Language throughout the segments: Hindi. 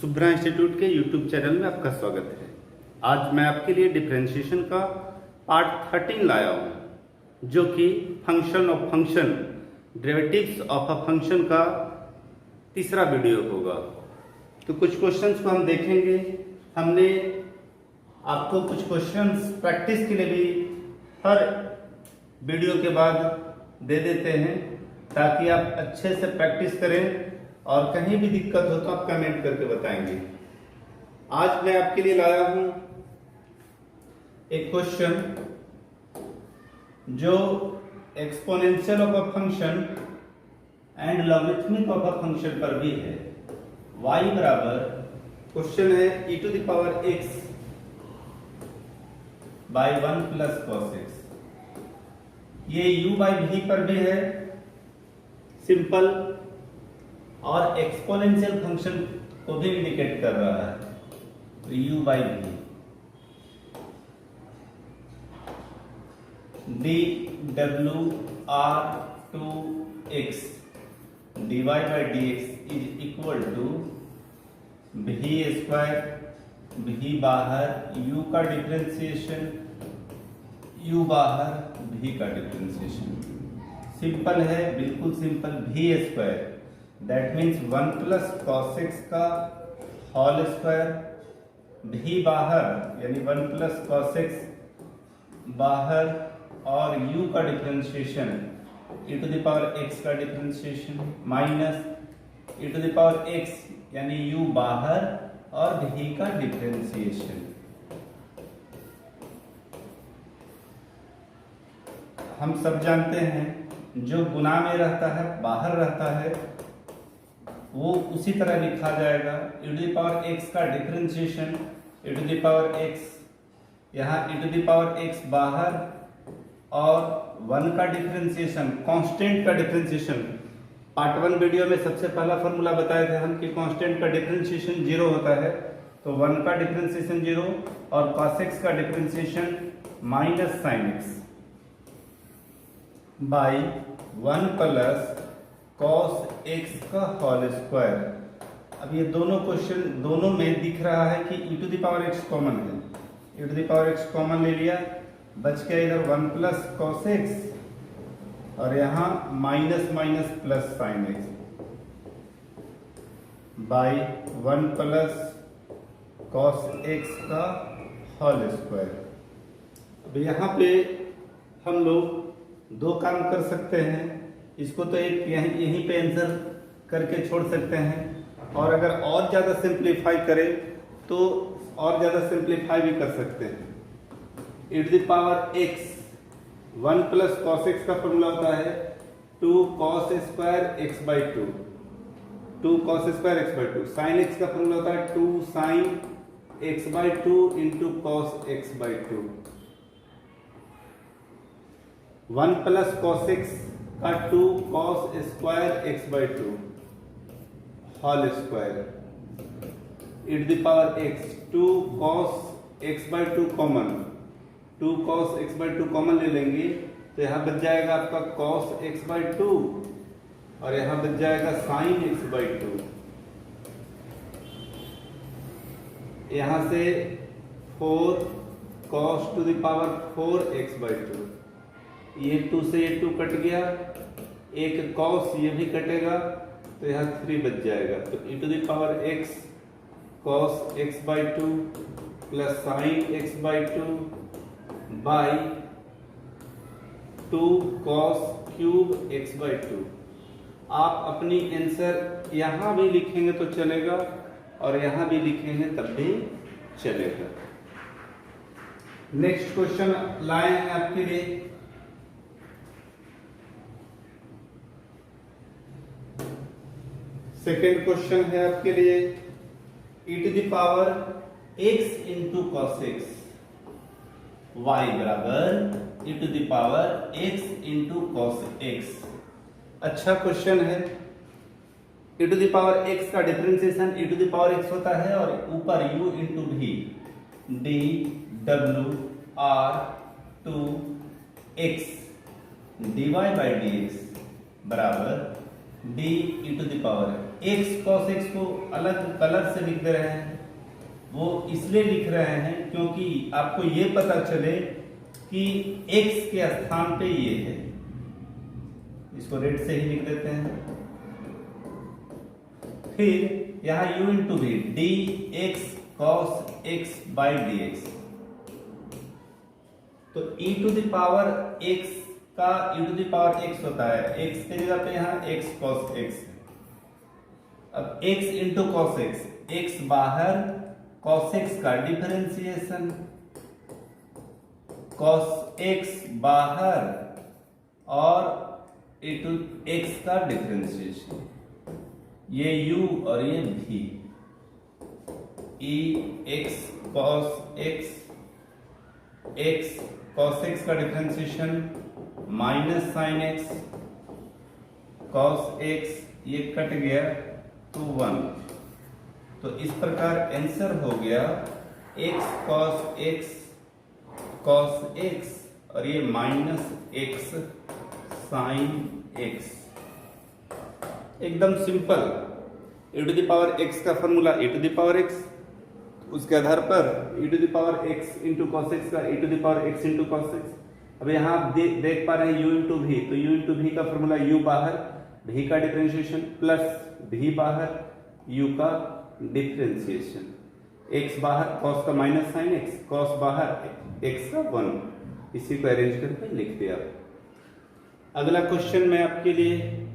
शुभ्रा इंस्टीट्यूट के यूट्यूब चैनल में आपका स्वागत है। आज मैं आपके लिए डिफरेंशिएशन का पार्ट 13 लाया हूँ, जो कि function of function, derivatives of a function का तीसरा वीडियो होगा। तो कुछ क्वेश्चंस को हम देखेंगे। हमने आपको कुछ क्वेश्चंस प्रैक्टिस के लिए भी हर वीडियो के बाद दे देते हैं, ताकि आप अच्छे से प्रैक्टिस करें और कहीं भी दिक्कत हो तो आप कमेंट करके बताएंगे। आज मैं आपके लिए लाया हूं एक क्वेश्चन जो exponential of a function and logarithmic of a function पर भी है। y बराबर क्वेश्चन है e⁻x by 1 plus cos x। ये u/v पर भी है, सिंपल, और एक्सपोनेंशियल फंक्शन को भी इंडिकेट कर रहा है। तो u/v dwr2x dy/dx is equal to v square, v बाहर, u का डिफरेंशिएशन, u बाहर, v का डिफरेंशिएशन। सिंपल है, बिल्कुल simple. v square that means 1 plus cos x का होल स्क्वायर, v बाहर यानी 1 प्लस cos x बाहर, और u का डिफरेंशिएशन e⁻x का डिफरेंशिएशन माइनस e⁻x यानी u बाहर और v का डिफरेंशिएशन। हम सब जानते हैं जो गुना में रहता है, बाहर रहता है, वो उसी तरह लिखा जाएगा। e⁻x का डिफरेंशिएशन e⁻x, यहाँ e⁻x बाहर, और 1 का डिफरेंशिएशन, कांस्टेंट का डिफरेंशिएशन। पार्ट 1 वीडियो में सबसे पहला फॉर्मूला बताए थे हम कि कांस्टेंट का डिफरेंशिएशन 0 होता है। तो 1 का डिफरेंशिएशन 0 और cos x का differentiation minus sin x by 1 plus cos x का होल स्क्वायर। अब ये दोनों क्वेश्चन, दोनों में दिख रहा है कि e⁻x कॉमन है। e⁻x कॉमन ले लिया, बच गया इधर 1 प्लस cos x और यहाँ minus minus plus sin x by 1 plus cos x का होल स्क्वायर। अब यहाँ पे हम लोग दो काम कर सकते हैं। इसको तो एक यहीं पे आंसर करके छोड़ सकते हैं, और अगर और ज्यादा सिंप्लीफाई करें तो और ज्यादा सिंप्लीफाई भी कर सकते हैं। e⁻x 1 प्लस cos x का फॉर्मूला होता है 2 cos square x by 2, 2 cos square x by 2। sin x का फॉर्मूला होता है 2 sin x by 2 into cos x by 2। 1 plus cos x का 2 cos square x by 2 whole square, e⁻x 2 cos x by 2 common, 2 cos x by 2 common ले लेंगे तो यहाँ बच जाएगा आपका cos x बाई 2 और यहाँ बच जाएगा sin x बाई 2। यहाँ से 4 cos to the power 4 x by 2, ये 2 से ये 2 कट गया, एक cos ये भी कटेगा, तो यहाँ 3 बच जाएगा। तो e⁻x cos x by 2 plus sin x by 2 by 2 cos cube x by 2। आप अपनी आंसर यहाँ भी लिखेंगे तो चलेगा और यहाँ भी लिखेंगे तब भी चलेगा। नेक्स्ट क्वेश्चन लाए हैं आपके लिए। सेकेंड क्वेश्चन है आपके लिए e⁻x into cos x, y बराबर e⁻x इंटू cos x। अच्छा क्वेश्चन है। e⁻x का डिफरेंशिएशन e⁻x होता है और ऊपर u into v dwr2x dy/dx बराबर d E to the power x cos x को अलग कलर से लिख दे रहे हैं। वो इसलिए लिख रहे हैं क्योंकि आपको ये पता चले कि x के स्थान पे ये है। इसको रेड से ही लिख देते हैं। फिर यहां u इंटू भी d x cos x by D x, तो e to the power x का e to the power x होता है, x के जगह पे यहां x cos x। अब x into cos x, x बाहर cos x का डिफरेंशिएशन, cos x बाहर और e टू x का डिफरेंशिएशन, ये u और ये v, e x cos x, x cos x का differentiation minus sine x cos x, ये कट गया तो 1। तो इस प्रकार आंसर हो गया x cos x और ये माइनस x साइन x। एकदम simple. e to the power x का formula e to the power x, उसके आधार पर e to the power x into cos x का e to the power x into cos x. अब यहाँ आप देख पा रहे हैं u इंटू भी, तो u इंटू भी का फॉर्मूला u बाहर, v का डिफरेंशिएशन प्लस v बाहर, u का डिफरेंशिएशन, x बाहर cos का माइनस साइन x, cos बाहर x का 1। इसी को अरेंज करके लिख दिया। अगला क्वेश्चन मैं आपके लिए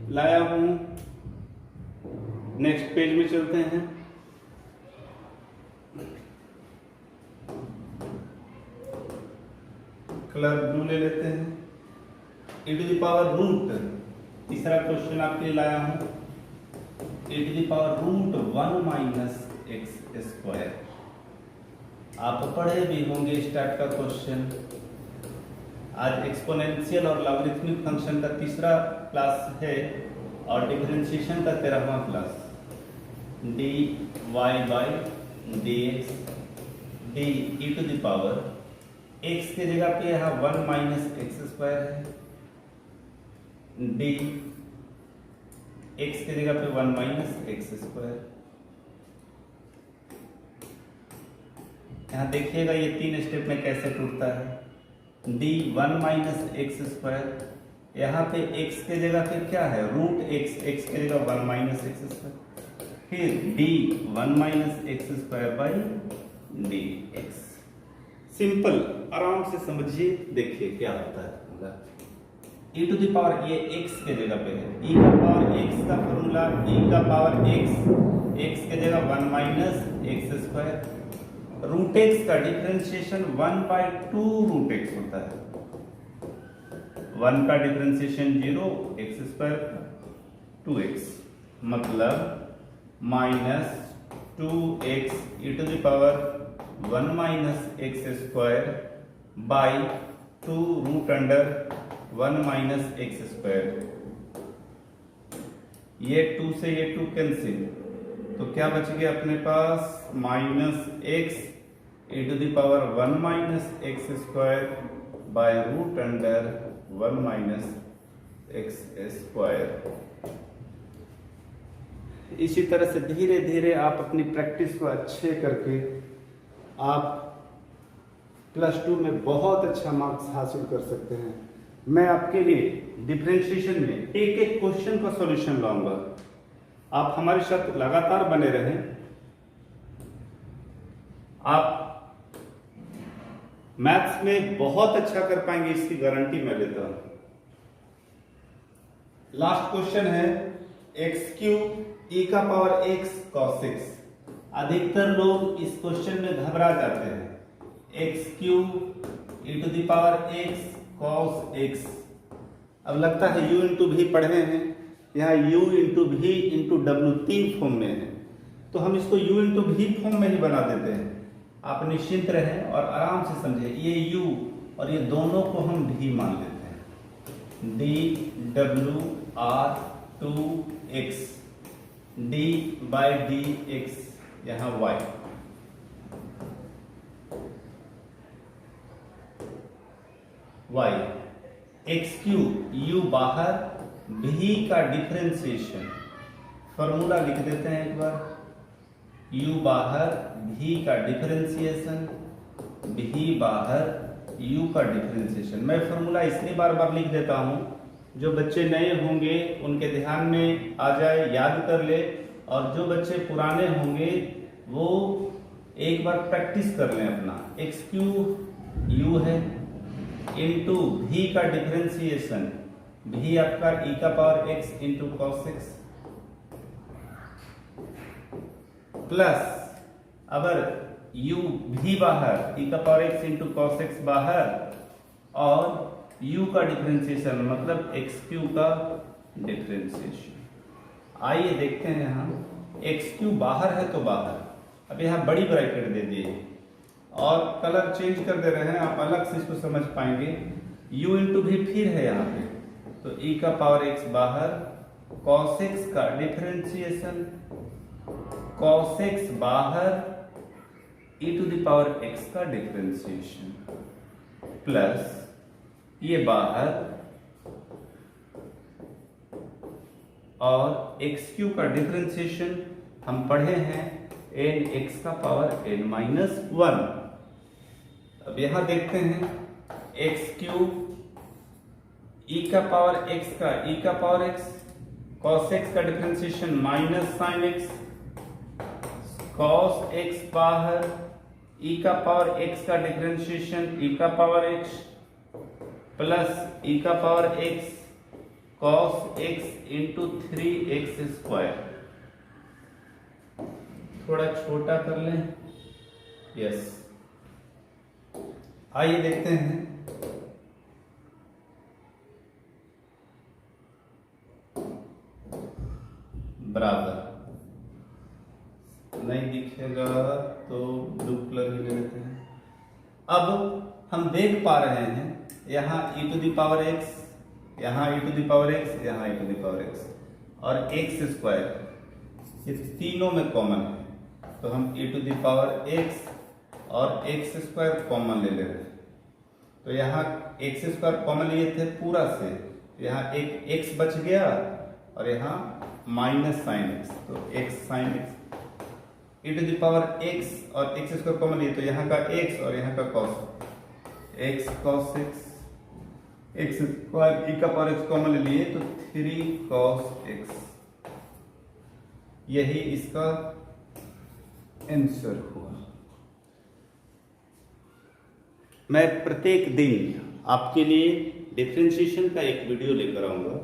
लाया हूं, नेक्स्ट पेज में चलते हैं। कलर ब्लू ले लेते हैं। e to the power root, तीसरा क्वेश्चन आपके लिए लाया हूं, e to the power root 1 minus x square. आप पढ़े भी होंगे स्टार्ट का क्वेश्चन। आज एक्सपोनेंशियल और लॉगरिथमिक फंक्शन का तीसरा क्लास है और डिफरेंशिएशन का 13वां class. D Y by D X, D E to the power x के जगह पे यहाँ 1 माइनस एक्स स्क्वायर है, डी x के जगह पे 1 माइनस एक्स स्क्वायर। यहाँ देखिएगा ये 3 स्टेप में कैसे टूटता है। डी 1 माइनस एक्स स्क्वायर, यहाँ पे x के जगह पे क्या है रूट x, x के जगह 1 माइनस एक्स स्क्वायर, फिर d 1 minus x square by D x. Simple, आराम से समझिए, देखिए क्या होता है। e टू द पावर ये x के जगह पे है, e का पावर x का फॉर्मूला e का पावर x के जगह 1 minus x square, root x का डिफरेंशिएशन 1/2 रूट x होता है। 1 का डिफरेंशिएशन 0, एक्स स्क्वायर 2x, मतलब minus 2x e to the power 1 minus x square by 2 root under 1 minus x square. ये 2 से ये 2 कैंसिल, तो क्या बच गया अपने पास minus x e to the power 1 minus x square by root under 1 minus x square. इसी तरह से धीरे धीरे आप अपनी प्रैक्टिस को अच्छे करके आप +2 में बहुत अच्छा मार्क्स हासिल कर सकते हैं। मैं आपके लिए डिफरेंशिएशन में एक एक क्वेश्चन का सॉल्यूशन लाऊंगा। आप हमारे साथ लगातार बने रहें। आप मैथ्स में बहुत अच्छा कर पाएंगे, इसकी गारंटी मैं लेता हूं। लास्ट क्वेश्चन है x³ e का पावर x cos x। अधिकतर लोग इस क्वेश्चन में घबरा जाते हैं। x³ e to the power x cos x। अब लगता है u इंटू भी पढ़े हैं, यहाँ u इंटू भी इंटू w 3 फॉर्म में है, तो हम इसको u इंटू भी फॉर्म में ही बना देते हैं। आप निश्चिंत रहें और आराम से समझें। ये u और ये दोनों को हम भी मान लेते हैं। dw r2x, d by D x, यहाँ y। x³ u बाहर भी का डिफरेंशिएशन, फॉर्मूला लिख देते हैं एक बार, u बाहर भी का डिफरेंशिएशन, भी बाहर u का डिफरेंशिएशन। मैं फॉर्मूला इसलिए बार बार लिख देता हूं, जो बच्चे नए होंगे उनके ध्यान में आ जाए, याद कर ले, और जो बच्चे पुराने होंगे वो एक बार प्रैक्टिस कर लें अपना। एक्स क्यूब यू है इंटू भी का डिफरेंशिएशन, भी आपका e का power x into cos x, plus अगर u भी बाहर e का power x into cos x बाहर, और u का डिफरेंशिएशन मतलब एक्स क्यू का डिफरेंशिएशन। आइए देखते हैं, यहाँ एक्स क्यू बाहर है तो बाहर, अब यहाँ बड़ी ब्रैकेट दे दिए और कलर चेंज कर दे रहे हैं, आप अलग से इसको समझ पाएंगे। u इंटू भी फिर है यहाँ पे, तो e का पावर x बाहर, cos x का डिफरेंशिएशन, cos x बाहर, e to the power x का डिफरेंशिएशन, प्लस ये बाहर, और एक्स क्यू का डिफरेंशिएशन हम पढ़े हैं एन एक्स का पावर एन माइनस वन। अब यहां देखते हैं एक्स क्यू ई का पावर एक्स का ई का पावर एक्स, कॉस एक्स का differentiation minus sine x, cos x बाहर, ई का पावर एक्स का डिफरेंशिएशन ई का पावर एक्स, प्लस ई का power x cos x into 3x square. थोड़ा छोटा कर लें, यस। आइए देखते हैं, बराबर नहीं दिखेगा तो ब्लू कलर ही ले लेते हैं। अब हम देख पा रहे हैं यहाँ e to the power x, यहाँ e to the power x, यहाँ e to the power x, और x स्क्वायर, ये तीनों में कॉमन है, तो हम e to the power x और x स्क्वायर कॉमन ले ले रहे हैं। तो यहाँ x स्क्वायर कॉमन लिए थे पूरा से, यहाँ एक x बच गया और यहाँ माइनस साइन एक्स, तो x sine x, e to the power x और x स्क्वायर कॉमन लिए, तो यहाँ का x और यहाँ का cos, x cos x, x square e का पावर x कॉमन लिए तो 3 cos x, यही इसका आंसर हुआ। मैं प्रत्येक दिन आपके लिए डिफरेंशिएशन का एक वीडियो लेकर आऊंगा।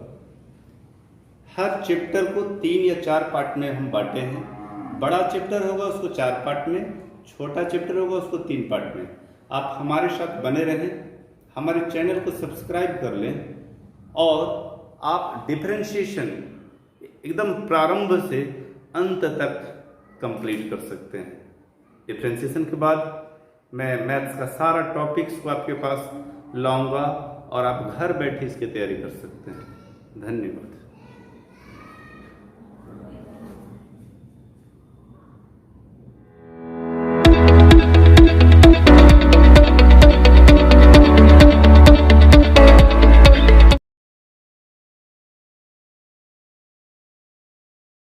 हर चैप्टर को 3 या 4 पार्ट में हम बांटे हैं। बड़ा चैप्टर होगा उसको 4 पार्ट में, छोटा चैप्टर होगा उसको 3 पार्ट में। आप हमारे साथ बने रहें, हमारे चैनल को सब्सक्राइब कर लें, और आप डिफरेंशिएशन एकदम प्रारंभ से अंत तक कंप्लीट कर सकते हैं। डिफरेंशिएशन के बाद मैं मैथ्स का सारा टॉपिक्स को आपके पास लाऊंगा और आप घर बैठे इसकी तैयारी कर सकते हैं। धन्यवाद।